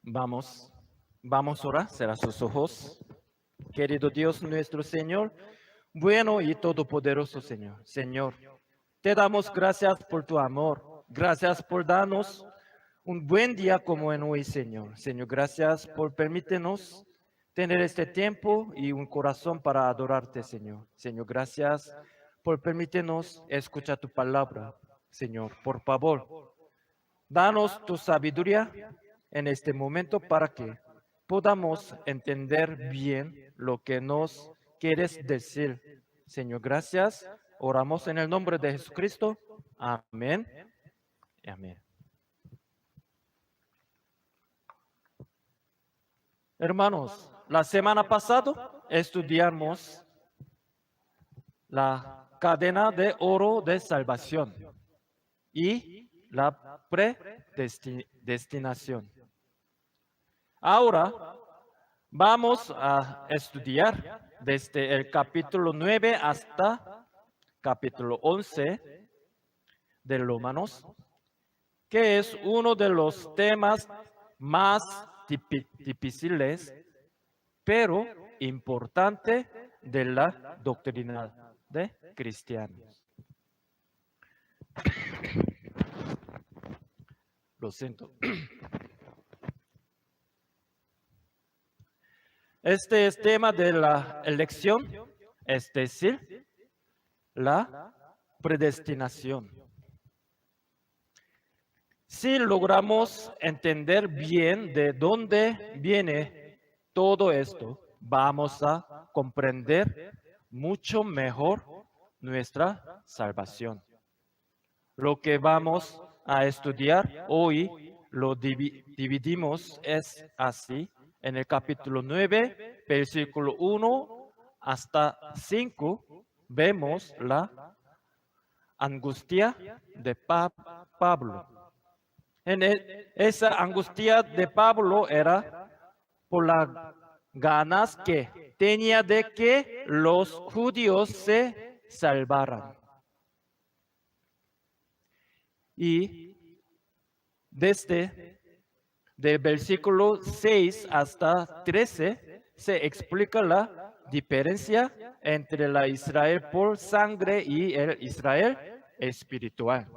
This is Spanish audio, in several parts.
Vamos a orar, cerrar sus ojos. Querido Dios nuestro Señor, bueno y todopoderoso Señor. Señor, te damos gracias por tu amor. Gracias por darnos un buen día como en hoy, Señor. Señor, gracias por permitirnos tener este tiempo y un corazón para adorarte, Señor. Señor, gracias por permitirnos escuchar tu palabra. Señor, por favor, danos tu sabiduría en este momento para que podamos entender bien lo que nos quieres decir. Señor, gracias. Oramos en el nombre de Jesucristo. Amén. Amén. Hermanos, la semana pasada estudiamos la cadena de oro de salvación y la predestinación. Ahora vamos a estudiar desde el capítulo 9 hasta capítulo 11 de Romanos, que es uno de los temas más difíciles, pero importante de la doctrina de cristianos. Lo siento. Este es tema de la elección, es decir, la predestinación. Si logramos entender bien de dónde viene todo esto, vamos a comprender mucho mejor nuestra salvación. Lo que vamos a estudiar hoy lo dividimos es así. En el capítulo 9, versículo 1 hasta 5, vemos la angustia de Pablo. Esa angustia de Pablo era por las ganas que tenía de que los judíos se salvaran. Y desde del versículo 6 hasta 13 se explica la diferencia entre la Israel por sangre y el Israel espiritual.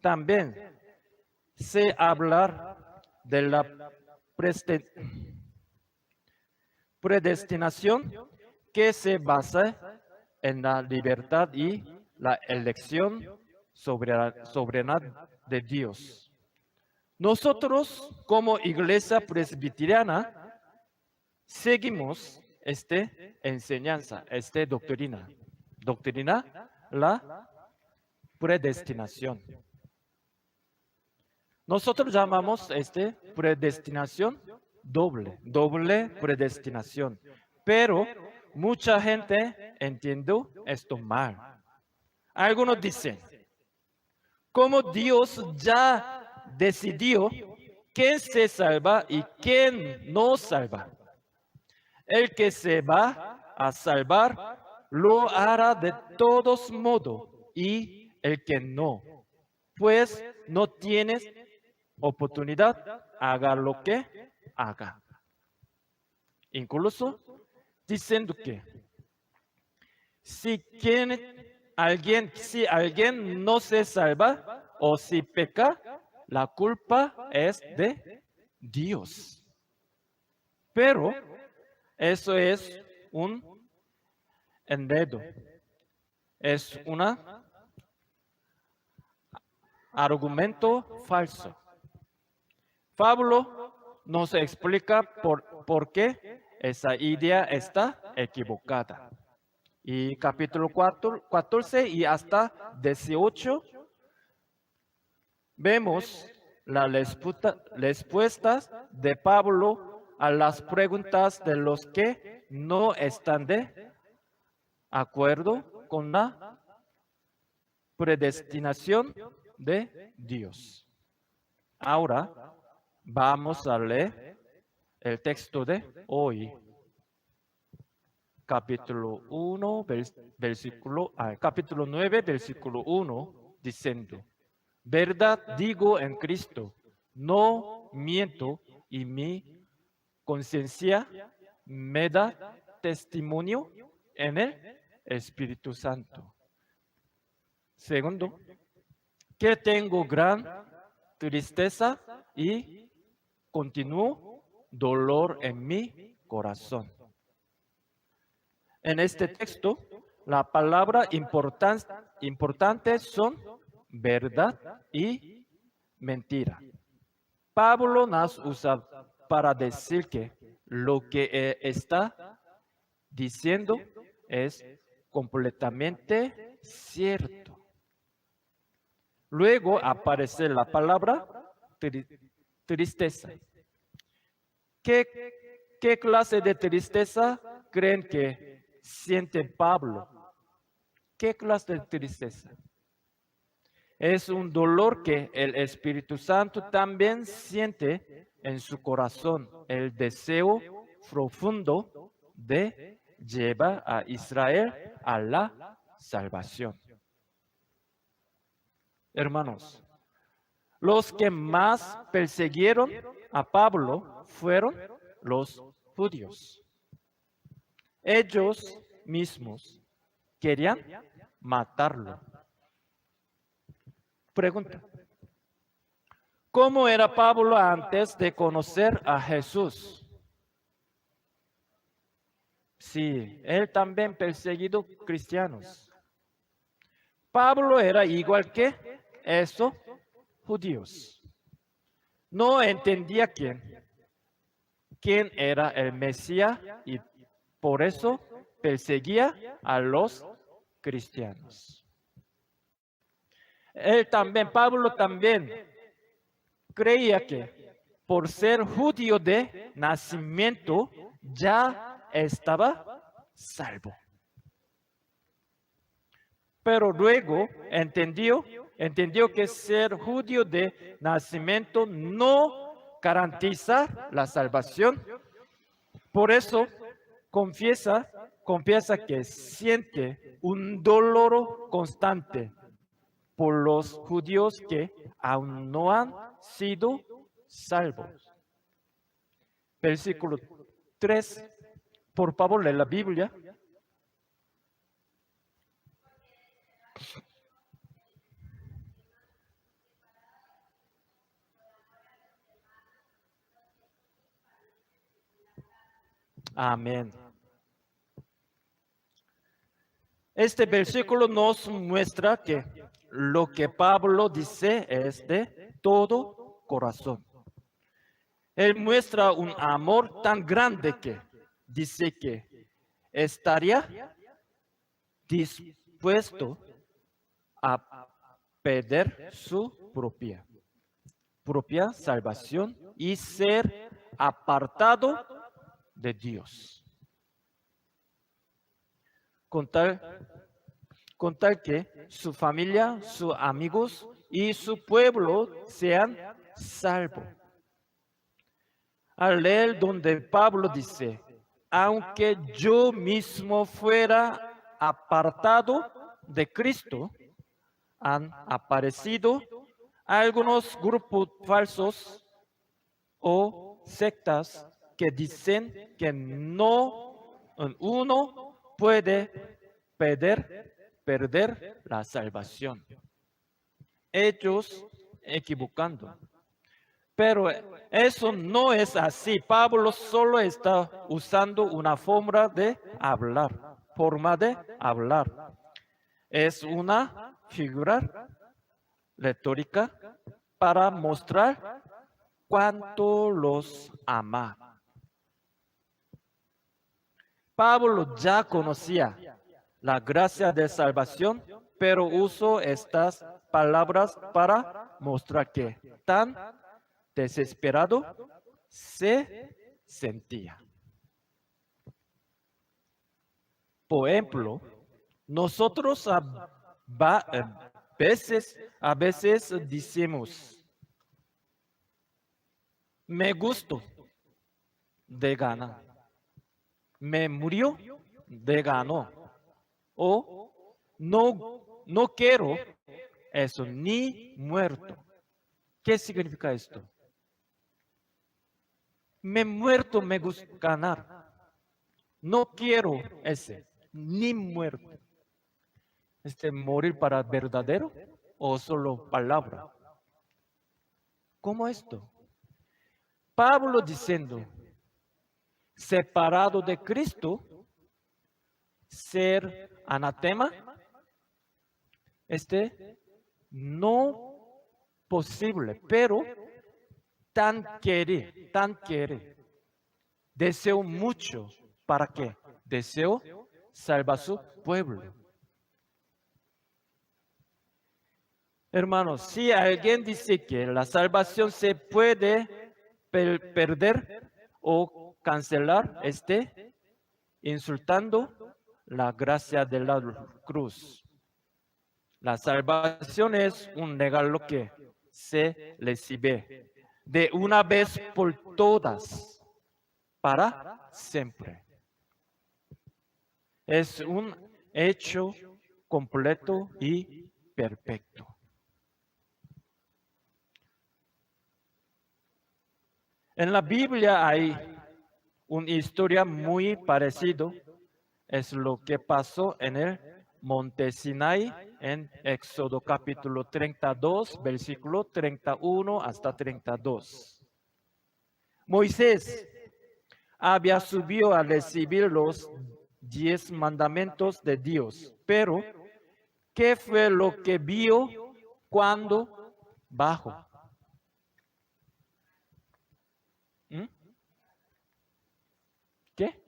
También se habla de la predestinación que se basa en la libertad y la elección soberana de Dios. Nosotros, como iglesia presbiteriana, seguimos esta enseñanza, esta doctrina, la predestinación. Nosotros llamamos predestinación doble predestinación, pero mucha gente entiende esto mal. Algunos dicen, como Dios ya decidió quién se salva y quién no salva. El que se va a salvar lo hará de todos modos y el que no, pues no tiene oportunidad, haga lo que haga. Incluso diciendo que si alguien no se salva o si peca, la culpa es de Dios. Pero eso es un enredo, es un argumento falso. Pablo nos explica por qué esa idea está equivocada. Y capítulo 14 y hasta 18 vemos las respuestas de Pablo a las preguntas de los que no están de acuerdo con la predestinación de Dios. Ahora vamos a leer el texto de hoy. Capítulo 9, versículo 1, diciendo, verdad digo en Cristo, No miento y mi conciencia me da testimonio en el Espíritu Santo. Segundo, que tengo gran tristeza y continuo dolor en mi corazón. En este texto, la palabra importante son verdad y mentira. Pablo nos usa para decir que lo que está diciendo es completamente cierto. Luego aparece la palabra tristeza. ¿Qué clase de tristeza creen que siente Pablo? ¿Qué clase de tristeza? Es un dolor que el Espíritu Santo también siente en su corazón, el deseo profundo de llevar a Israel a la salvación. Hermanos, los que más persiguieron a Pablo fueron los judíos. Ellos mismos querían matarlo. Pregunta: ¿cómo era Pablo antes de conocer a Jesús? Sí, él también perseguido cristianos. Pablo era igual que esos judíos. No entendía quién era el Mesías y por eso perseguía a los cristianos. Pablo también creía que por ser judío de nacimiento ya estaba salvo. Pero luego entendió que ser judío de nacimiento no garantiza la salvación. Por eso confiesa que siente un dolor constante por los judíos que aún no han sido salvos. Versículo 3. Por favor, lee la Biblia. Amén. Este versículo nos muestra que lo que Pablo dice es de todo corazón. Él muestra un amor tan grande que dice que estaría dispuesto a perder su propia salvación y ser apartado de Dios. Con tal que su familia, sus amigos y su pueblo sean salvos. Al leer donde Pablo dice: aunque yo mismo fuera apartado de Cristo, han aparecido algunos grupos falsos o sectas que dicen que uno puede perder la salvación. Ellos equivocando. Pero eso no es así. Pablo solo está usando una forma de hablar. Es una figura retórica para mostrar cuánto los ama. Pablo ya conocía la gracia de salvación, pero usó estas palabras para mostrar que tan desesperado se sentía. Por ejemplo, nosotros a veces decimos: me gustó de ganar, me murió de ganar, o no quiero eso ni muerto. ¿Qué significa esto? Me muerto me gusta ganar. No quiero ese, ni muerto. Morir para verdadero o solo palabra. ¿Cómo esto? Pablo diciendo, separado de Cristo, ser anatema, no posible, pero tan quiere. Deseo mucho. ¿Para qué? Deseo salvar su pueblo. Hermanos, si alguien dice que la salvación se puede perder o cancelar, insultando la gracia de la cruz. La salvación es un regalo que se recibe de una vez por todas, para siempre. Es un hecho completo y perfecto. En la Biblia hay una historia muy parecida. Es lo que pasó en el Monte Sinai en Éxodo capítulo 32, versículo 31 hasta 32. Moisés había subido a recibir los 10 mandamientos de Dios, pero ¿qué fue lo que vio cuando bajó? ¿Mm? ¿Qué?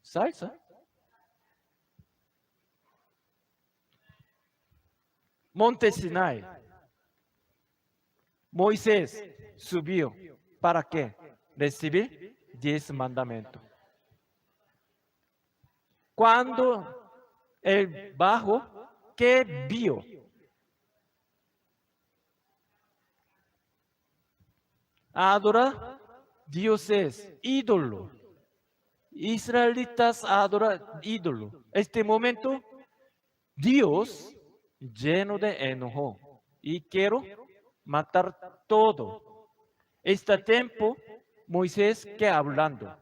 ¿Salsa? Monte Sinai. Moisés subió. ¿Para qué? Recibir 10 mandamientos. Cuando él bajó, ¿qué vio? Adora dioses, ídolo. Israelitas adoran ídolo. Este momento, Dios lleno de enojo y quiero matar todo. Este tiempo, Moisés que hablando.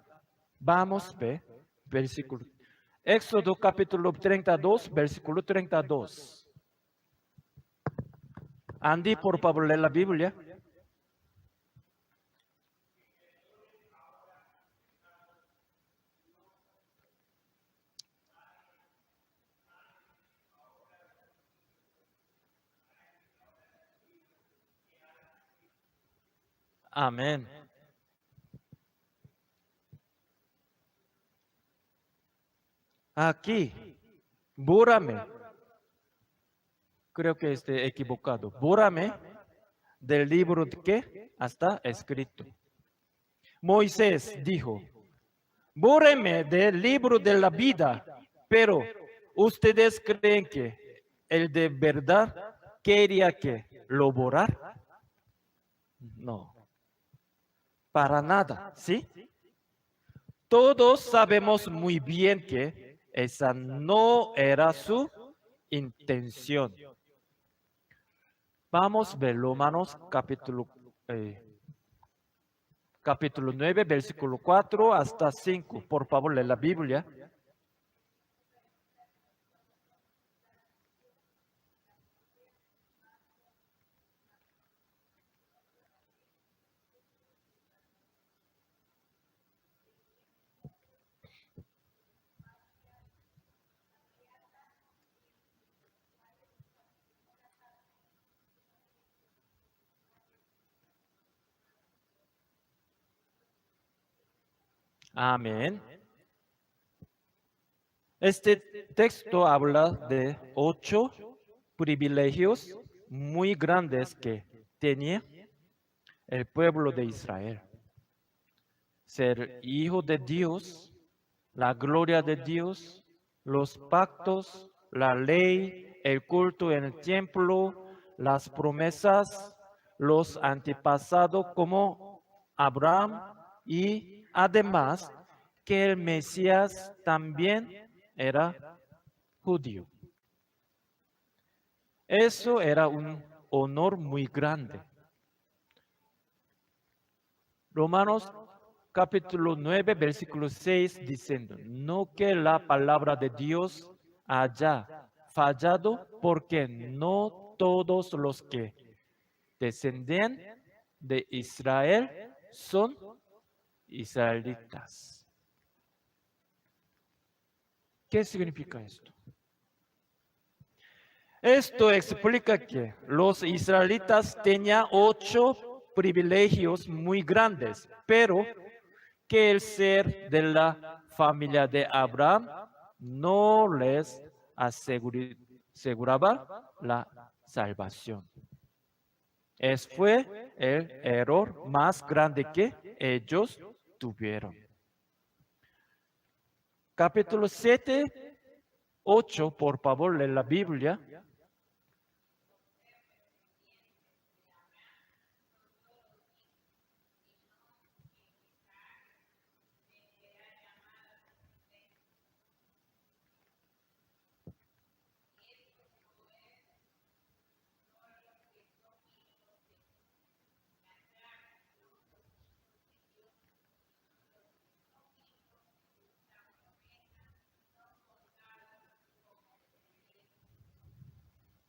Vamos a ver, versículo. Éxodo capítulo 32, versículo 32. Andy, por favor, lee la Biblia. Amén. Aquí, bórrame. Creo que esté equivocado. Bórrame del libro de qué está escrito. Moisés dijo, bórreme del libro de la vida, pero ustedes creen que el de verdad quería que lo borrar. No, para nada, ¿sí? Todos sabemos muy bien que esa no era su intención. Vamos a ver Romanos capítulo 9, versículo 4 hasta 5. Por favor, lee la Biblia. Amén. Este texto habla de 8 privilegios muy grandes que tenía el pueblo de Israel. Ser hijo de Dios, la gloria de Dios, los pactos, la ley, el culto en el templo, las promesas, los antepasados como Abraham y además que el Mesías también era judío. Eso era un honor muy grande. Romanos capítulo 9, versículo 6, diciendo, no que la palabra de Dios haya fallado, porque no todos los que descienden de Israel son israelitas. ¿Qué significa esto? Esto explica que los israelitas tenían 8 privilegios muy grandes, pero que el ser de la familia de Abraham no les aseguraba la salvación. Ese fue el error más grande que ellos tuvieron. Capítulo 7, 8, por favor, lee la Biblia.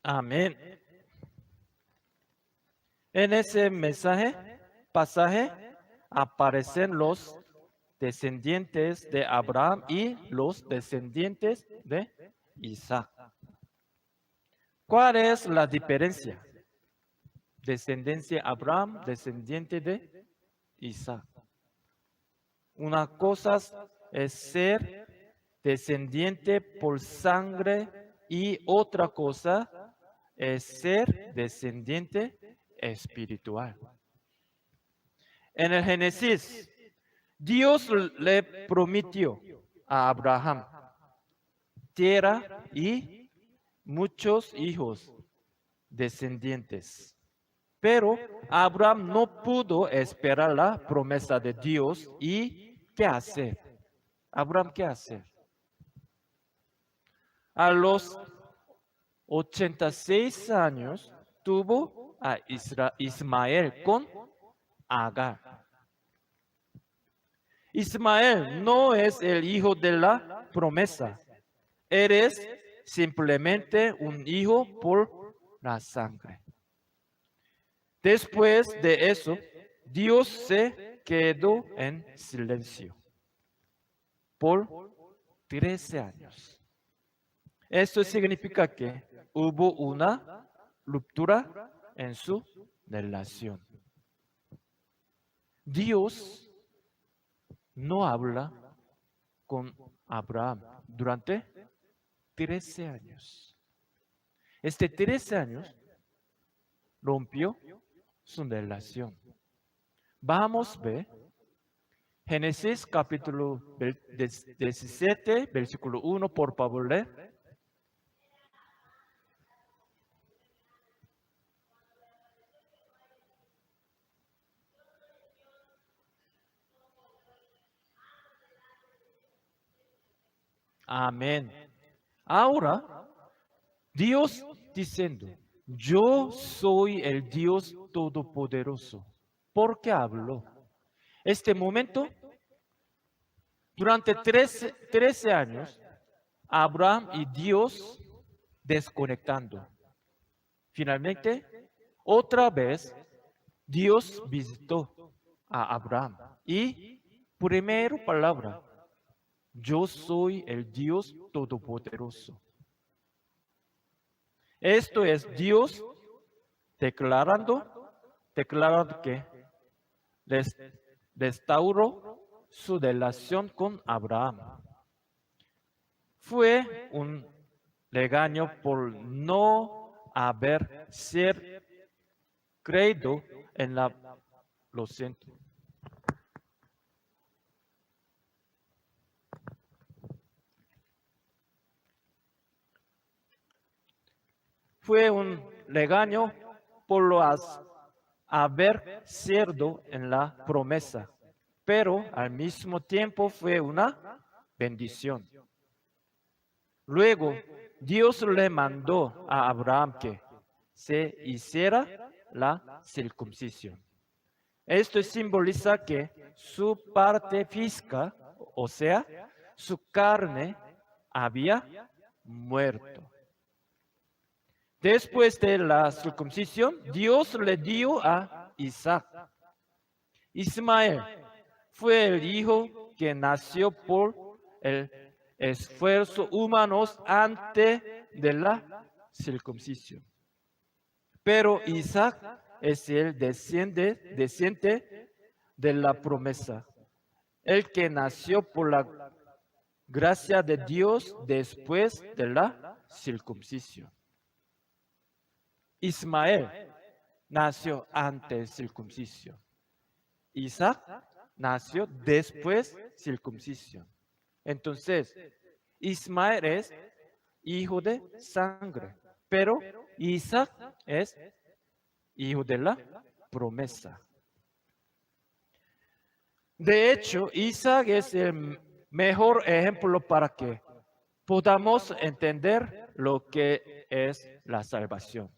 Amén. En ese pasaje, aparecen los descendientes de Abraham y los descendientes de Isaac. ¿Cuál es la diferencia? Descendencia de Abraham, descendiente de Isaac. Una cosa es ser descendiente por sangre y otra cosa es ser descendiente espiritual. En el Génesis, Dios le prometió a Abraham tierra y muchos hijos descendientes. Pero Abraham no pudo esperar la promesa de Dios y ¿qué hacer? Abraham, ¿qué hacer? A los 86 años tuvo a Ismael con Agar. Ismael no es el hijo de la promesa. Eres simplemente un hijo por la sangre. Después de eso, Dios se quedó en silencio por 13 años. Esto significa que hubo una ruptura en su relación. Dios no habla con Abraham durante 13 años. 13 años rompió su relación. Vamos a ver Génesis capítulo 17, versículo 1, por favor, lee. Amén. Ahora, Dios diciendo, yo soy el Dios Todopoderoso. ¿Por qué habló? Este momento, durante 13 años, Abraham y Dios desconectando. Finalmente, otra vez, Dios visitó a Abraham. Y primera palabra, yo soy el Dios Todopoderoso. Esto es Dios declarando que restauró su relación con Abraham. Fue un regaño por no haber creído en lo siento. Fue un regaño por lo haber sido en la promesa, pero al mismo tiempo fue una bendición. Luego, Dios le mandó a Abraham que se hiciera la circuncisión. Esto simboliza que su parte física, o sea, su carne, había muerto. Después de la circuncisión, Dios le dio a Isaac. Ismael fue el hijo que nació por el esfuerzo humano antes de la circuncisión. Pero Isaac es el descendiente de la promesa, el que nació por la gracia de Dios después de la circuncisión. Ismael nació antes circuncisión. Isaac nació después circuncisión. Entonces, Ismael es hijo de sangre, pero Isaac es hijo de la promesa. De hecho, Isaac es el mejor ejemplo para que podamos entender lo que es la salvación.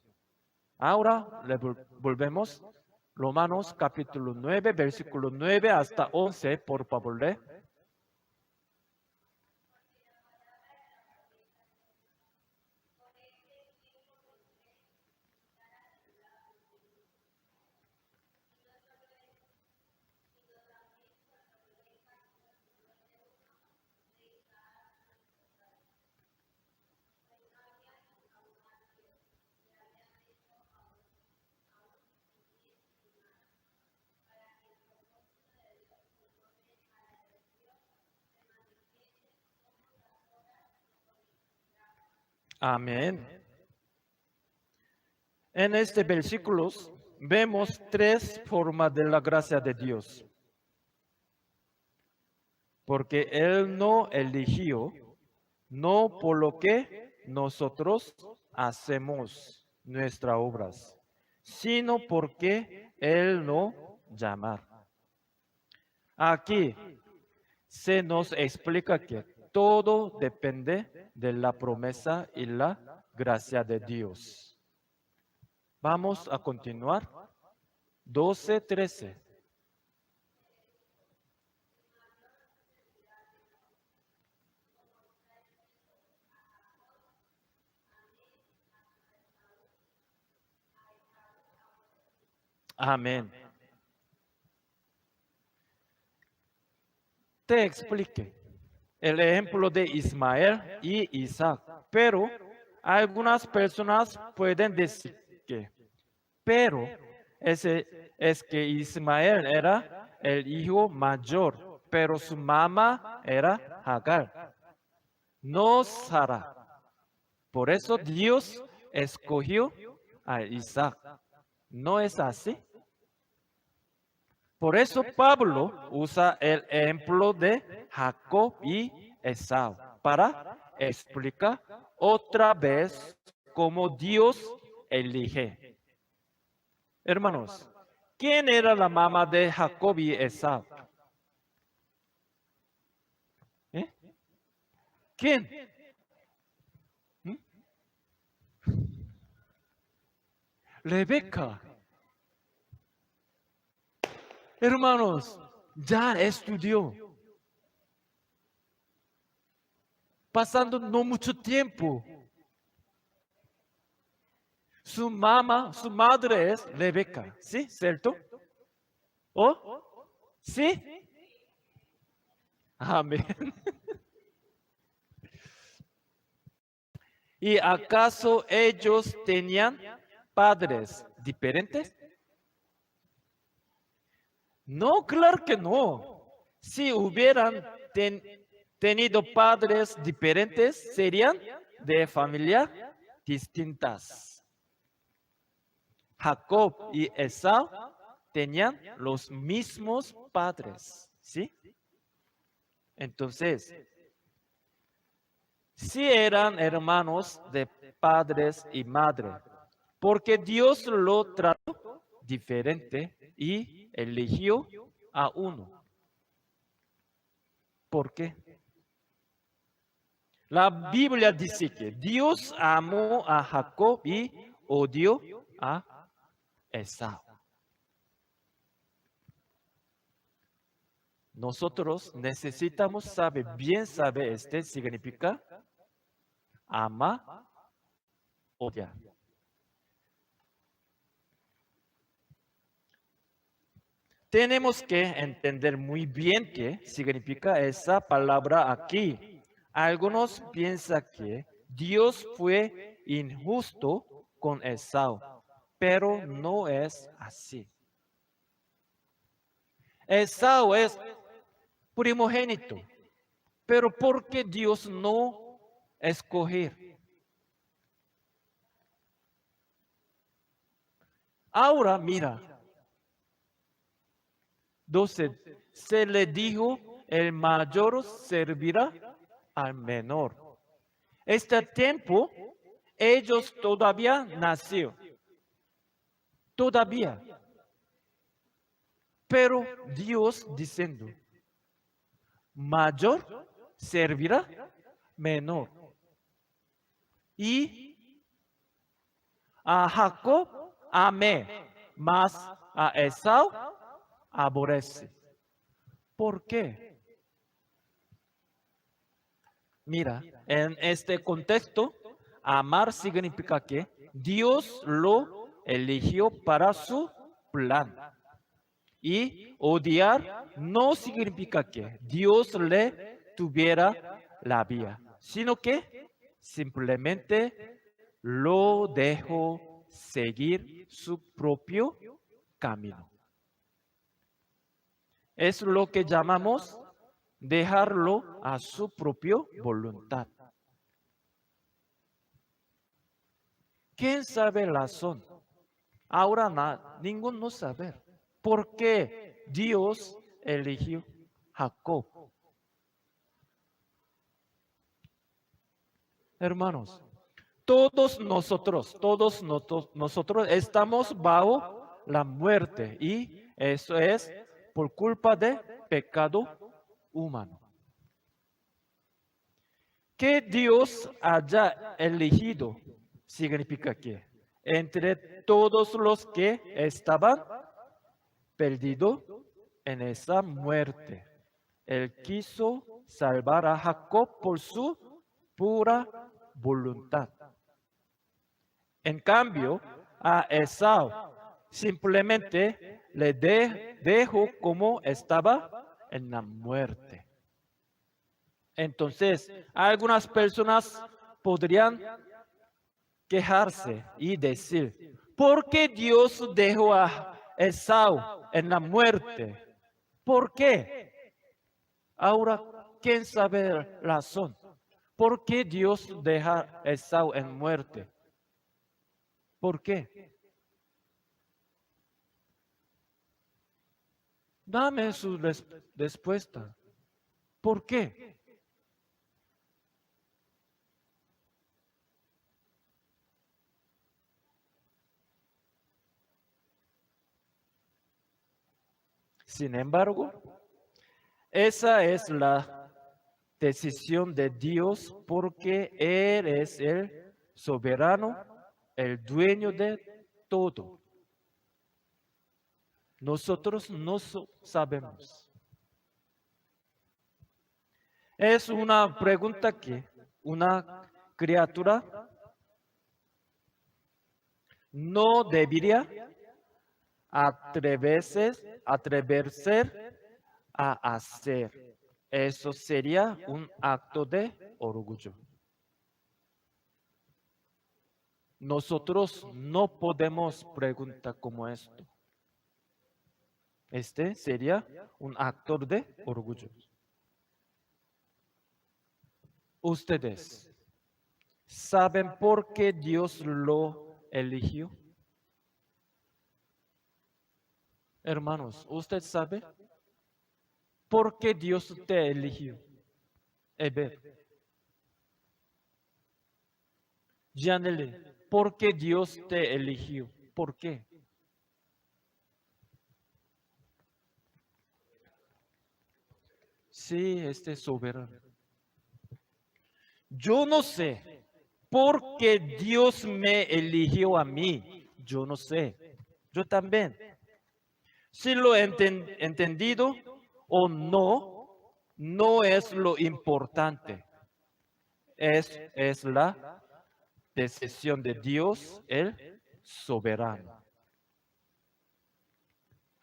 Ahora le volvemos Romanos capítulo 9, versículo 9 hasta 11, por favor. Amén. En este versículo vemos tres formas de la gracia de Dios. Porque Él no eligió, no por lo que nosotros hacemos nuestras obras, sino porque Él no llama. Aquí se nos explica que todo depende de la promesa y la gracia de Dios. Vamos a continuar. 12, 13. Amén. Te expliqué el ejemplo de Ismael y Isaac, pero algunas personas pueden decir que, pero es que Ismael era el hijo mayor, pero su mamá era Agar, no Sara. Por eso Dios escogió a Isaac. ¿No es así? Por eso Pablo usa el ejemplo de Jacob y Esau para explicar otra vez cómo Dios elige. Hermanos, ¿quién era la mamá de Jacob y Esau? ¿Quién? Rebeca. Hermanos, ya estudió. Pasando no mucho tiempo. Su madre es Rebeca, ¿sí? ¿Cierto? ¿Oh? ¿Sí? Amén. ¿Y acaso ellos tenían padres diferentes? No, claro que no. Si hubieran tenido padres diferentes, serían de familias distintas. Jacob y Esau tenían los mismos padres, ¿sí? Entonces, sí eran hermanos de padres y madre, porque Dios lo trató diferente y eligió a uno. ¿Por qué? La Biblia dice que Dios amó a Jacob y odió a Esau. Nosotros necesitamos saber, bien saber este significa ama, odia. Tenemos que entender muy bien qué significa esa palabra aquí. Algunos piensan que Dios fue injusto con Esaú, pero no es así. Esaú es primogénito, pero ¿por qué Dios no escoger? Ahora mira, 12. Se le dijo, el mayor servirá al menor. Este tiempo, ellos todavía nacieron. Todavía. Pero Dios diciendo, mayor servirá menor. Y a Jacob amé, mas a Esaú aborrece. ¿Por qué? Mira, en este contexto, amar significa que Dios lo eligió para su plan. Y odiar no significa que Dios le tuviera la vía, sino que simplemente lo dejó seguir su propio camino. Es lo que llamamos dejarlo a su propia voluntad. ¿Quién sabe la razón? Ahora ninguno sabe. ¿Por qué Dios eligió Jacob? Hermanos, todos nosotros estamos bajo la muerte y eso es por culpa de pecado humano. Que Dios haya elegido significa que entre todos los que estaban perdidos en esa muerte, Él quiso salvar a Jacob por su pura voluntad. En cambio, a Esaú simplemente le dejó como estaba en la muerte. Entonces, algunas personas podrían quejarse y decir, ¿por qué Dios dejó a Esaú en la muerte? ¿Por qué? Ahora, ¿quién sabe la razón? ¿Por qué Dios deja a Esaú en muerte? ¿Por qué? Dame su respuesta. ¿Por qué? Sin embargo, esa es la decisión de Dios porque Él es el soberano, el dueño de todo. Nosotros no sabemos. Es una pregunta que una criatura no debería atreverse a hacer. Eso sería un acto de orgullo. Nosotros no podemos preguntar como esto. Este sería un acto de orgullo. Ustedes saben por qué Dios lo eligió. Hermanos, ¿usted sabe por qué Dios te eligió? Eber. Janelle, ¿por qué Dios te eligió? ¿Por qué? Sí, este soberano. Yo no sé por qué Dios me eligió a mí. Yo no sé. Yo también. Si lo he entendido, o no es lo importante. Es la decisión de Dios, el soberano.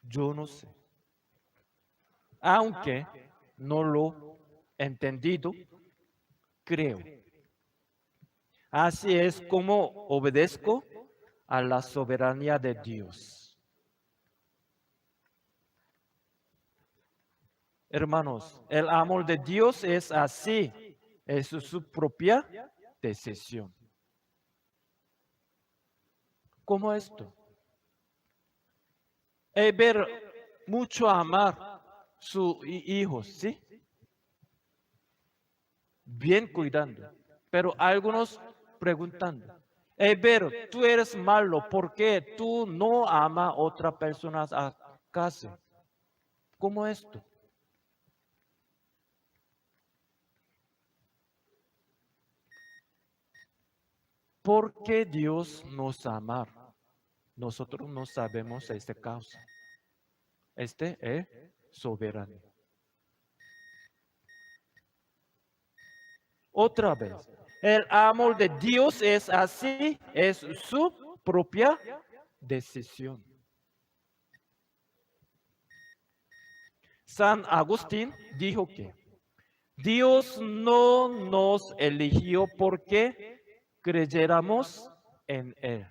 Yo no sé. Aunque no lo he entendido, creo. Así es como obedezco a la soberanía de Dios. Hermanos, el amor de Dios es así, es su propia decisión. ¿Cómo esto? Es ver mucho amar sus hijos, ¿sí? Bien cuidando. Pero algunos preguntando, ver, tú eres malo, ¿por qué tú no amas a otras personas a casa? ¿Cómo esto? ¿Por qué Dios nos ama? Nosotros no sabemos esta causa. Este es soberano. Otra vez, el amor de Dios es así, es su propia decisión. San Agustín dijo que Dios no nos eligió porque creyéramos en Él,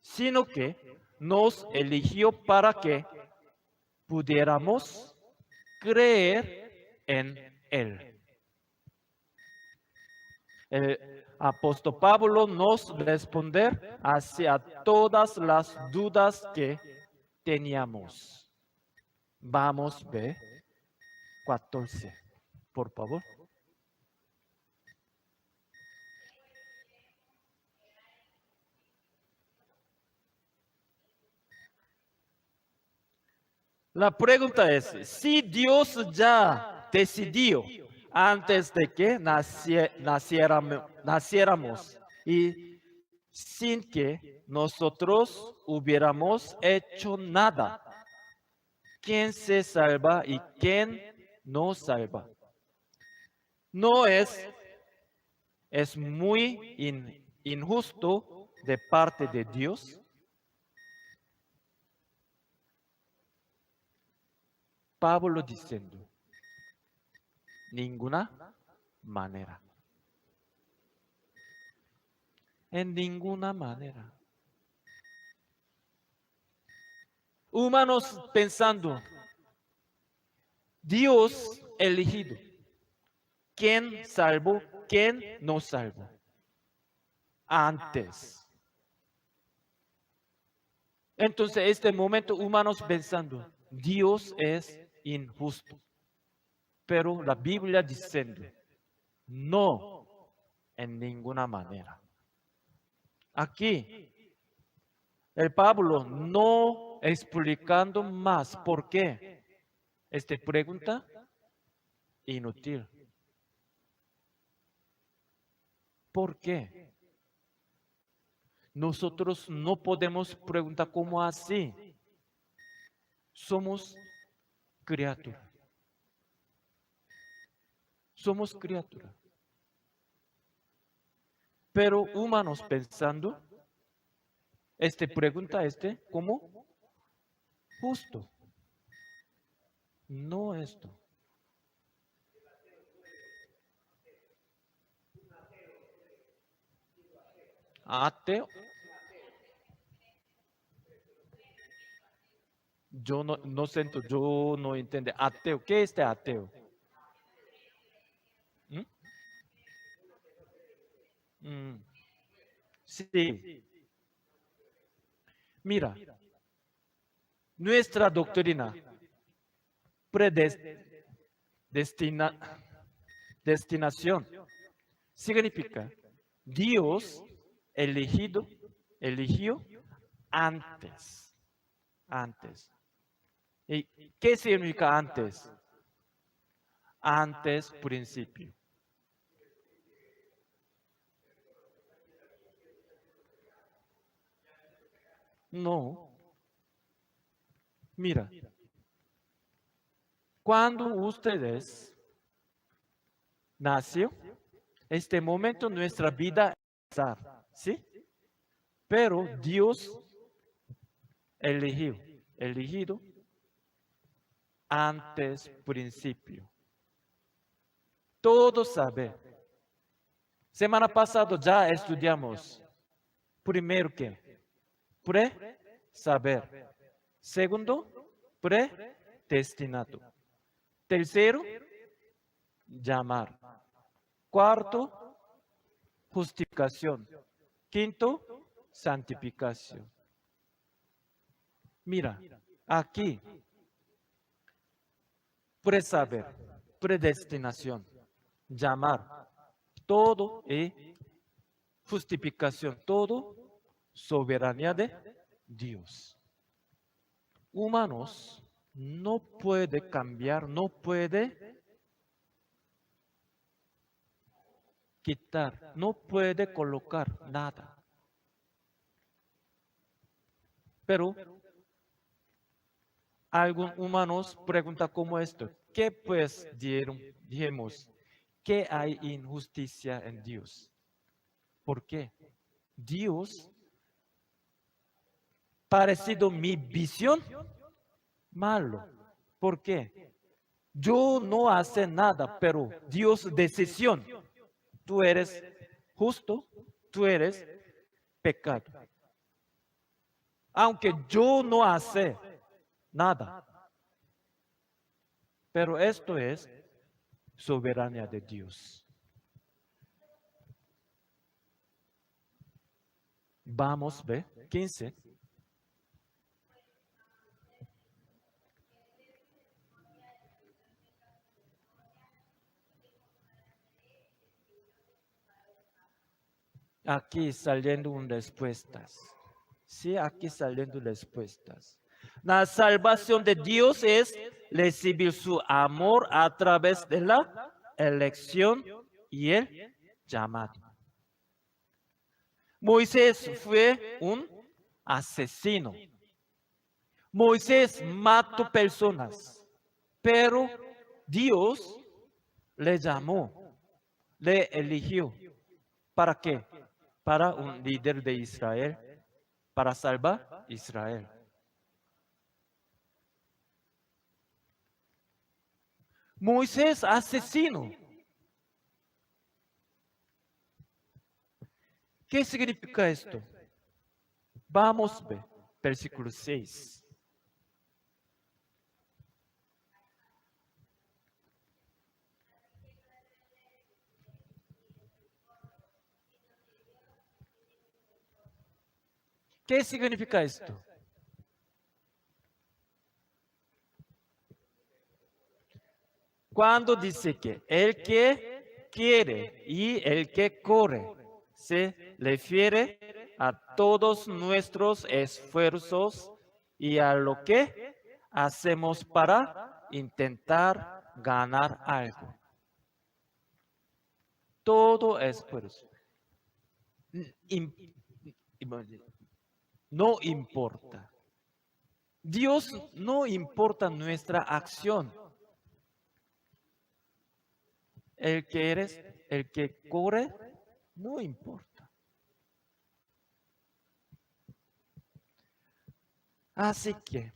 sino que nos eligió para que pudiéramos creer en Él. El apóstol Pablo nos responder hacia todas las dudas que teníamos. Vamos, ve 14, por favor. La pregunta es, si Dios ya decidió antes de que naciéramos y sin que nosotros hubiéramos hecho nada, ¿quién se salva y quién no salva? No es muy injusto de parte de Dios. Pablo diciendo, ninguna manera. En ninguna manera. Humanos pensando, Dios elegido, ¿quién salvó? ¿Quién no salvó? Antes. Entonces, este momento humanos pensando, Dios es injusto. Pero la Biblia diciendo, no, en ninguna manera. Aquí, el Pablo no explicando más por qué. Esta pregunta inútil. ¿Por qué? Nosotros no podemos preguntar cómo así. Somos criaturas. Somos criaturas. Pero humanos pensando, pregunta ¿cómo? Justo. No esto. Ateo. Yo no siento, yo no entiendo. Ateo, ¿qué es ateo? ¿Mm? Mm, sí. Mira, nuestra doctrina predestinación significa Dios eligió antes. Antes. ¿Y qué significa antes? Antes principio. No. Mira, Cuando ustedes nació, este momento nuestra vida es azar, ¿sí? Pero Dios elegido antes principio. Todo sabe. Semana pasada ya estudiamos. Primero que pre-saber. Segundo, predestinado. Tercero, llamar. Cuarto, justificación. Quinto, santificación. Mira, aquí, presaber, predestinación, llamar, todo y justificación, todo soberanía de Dios. Humanos no puede cambiar, no puede quitar, no puede colocar nada. Pero algunos humanos preguntan como esto, ¿qué pues dijimos? ¿Qué hay injusticia en Dios? ¿Por qué? Dios, parecido mi visión, malo. ¿Por qué? Yo no hace nada, pero Dios decisión. Tú eres justo, tú eres pecado. Aunque yo no hace nada. Pero esto es soberanía de Dios. Vamos, ve, 15. Aquí saliendo respuestas. Sí, aquí saliendo respuestas. La salvación de Dios es recibir su amor a través de la elección y el llamado. Moisés fue un asesino. Moisés mató personas, pero Dios le llamó, le eligió. ¿Para qué? Para un líder de Israel, para salvar a Israel. Moisés asesino. ¿Qué significa esto? Vamos a ver, versículo 6. ¿Qué significa esto? Cuando dice que el que quiere y el que corre se refiere a todos nuestros esfuerzos y a lo que hacemos para intentar ganar algo. Todo esfuerzo. No importa. Dios no importa nuestra acción. El que eres, el que corre, no importa. Así que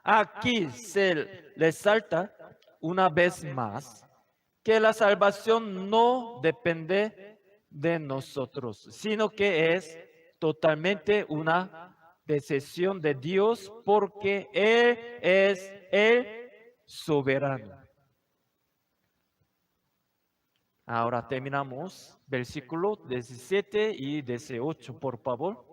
aquí se resalta una vez más que la salvación no depende de nosotros, sino que es totalmente una decisión de Dios porque Él es el soberano. Ahora terminamos versículo 17 y 18, por favor.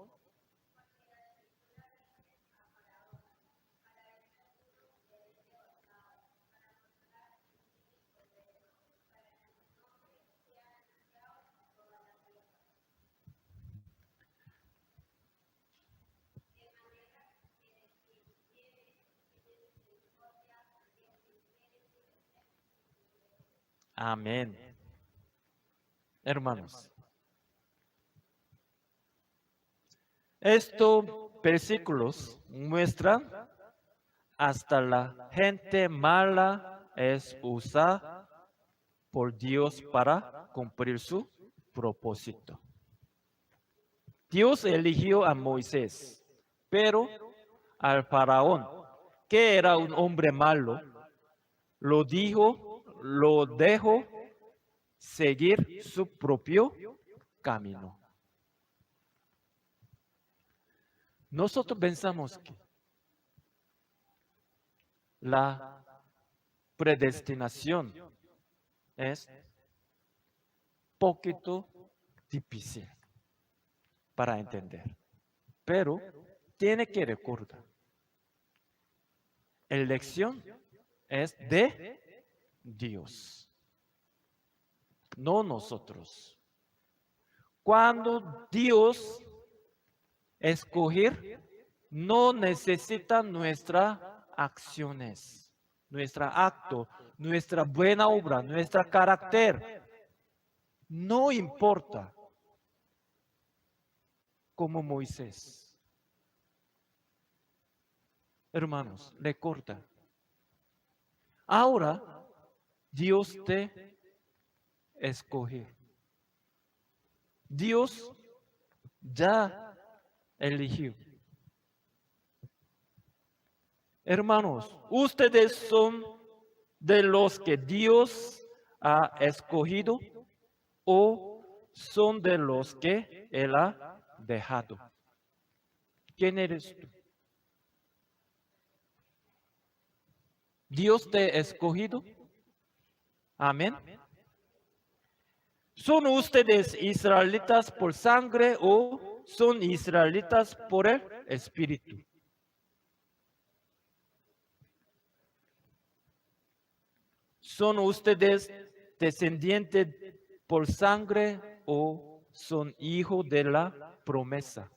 Amén. Hermanos, estos versículos muestran hasta la gente mala es usada por Dios para cumplir su propósito. Dios eligió a Moisés, pero al faraón, que era un hombre malo, lo dejó seguir su propio camino. Nosotros pensamos que la predestinación es poquito difícil para entender, pero tiene que recordar, elección es de Dios, no nosotros. Cuando Dios escoger, no necesita nuestras acciones, nuestro acto, nuestra buena obra, nuestro carácter. No importa, como Moisés. Hermanos, recuerda. Ahora Dios te escogió. Dios ya eligió. Hermanos, ustedes son de los que Dios ha escogido o son de los que Él ha dejado. ¿Quién eres tú? ¿Dios te ha escogido? Amén. ¿Son ustedes israelitas por sangre o son israelitas por el Espíritu? ¿Son ustedes descendientes por sangre o son hijos de la promesa?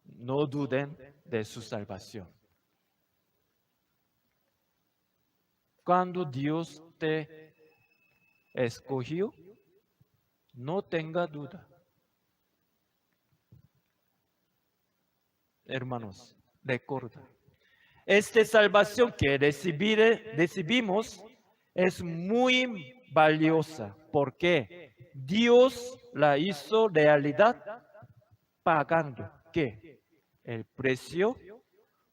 No duden de su salvación. Cuando Dios te escogió, no tenga duda. Hermanos, recuerda. Esta salvación que recibimos es muy valiosa porque Dios la hizo realidad pagando ¿qué? El precio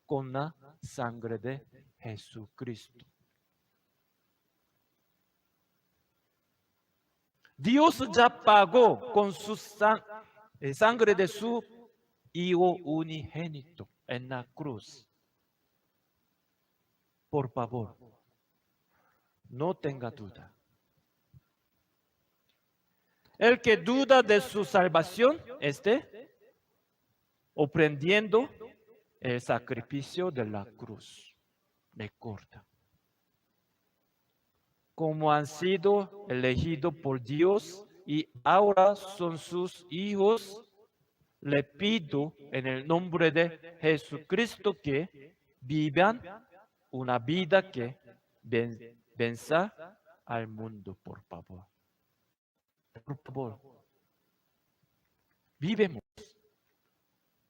con la sangre de Jesucristo. Dios ya pagó con su sangre de su Hijo unigénito en la cruz. Por favor, no tenga duda. El que duda de su salvación esté ofrendiendo el sacrificio de la cruz. Recuerda. Como han sido elegidos por Dios y ahora son sus hijos, le pido en el nombre de Jesucristo que vivan una vida que venza al mundo, por favor. Por favor, vivemos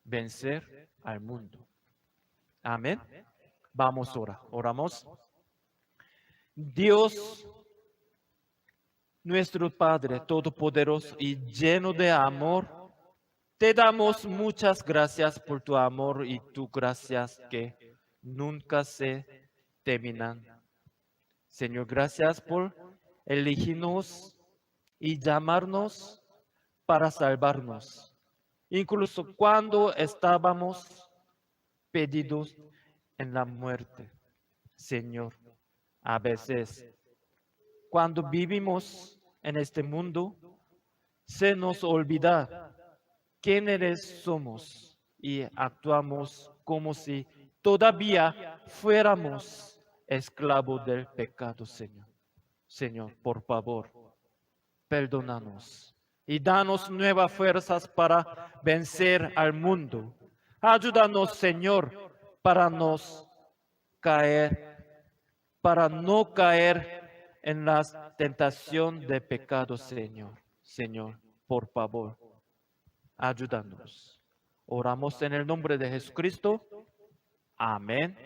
vencer al mundo. Amén. Vamos ahora, oramos. Dios, nuestro Padre Todopoderoso y lleno de amor, te damos muchas gracias por tu amor y tu gracias que nunca se terminan. Señor, gracias por elegirnos y llamarnos para salvarnos. Incluso cuando estábamos perdidos en la muerte. Señor, a veces, cuando vivimos en este mundo, se nos olvida quiénes somos y actuamos como si todavía fuéramos esclavos del pecado, Señor. Señor, por favor, perdónanos y danos nuevas fuerzas para vencer al mundo. Ayúdanos, Señor, para no caer en la tentación de pecado, Señor. Señor, por favor, ayúdanos. Oramos en el nombre de Jesucristo. Amén.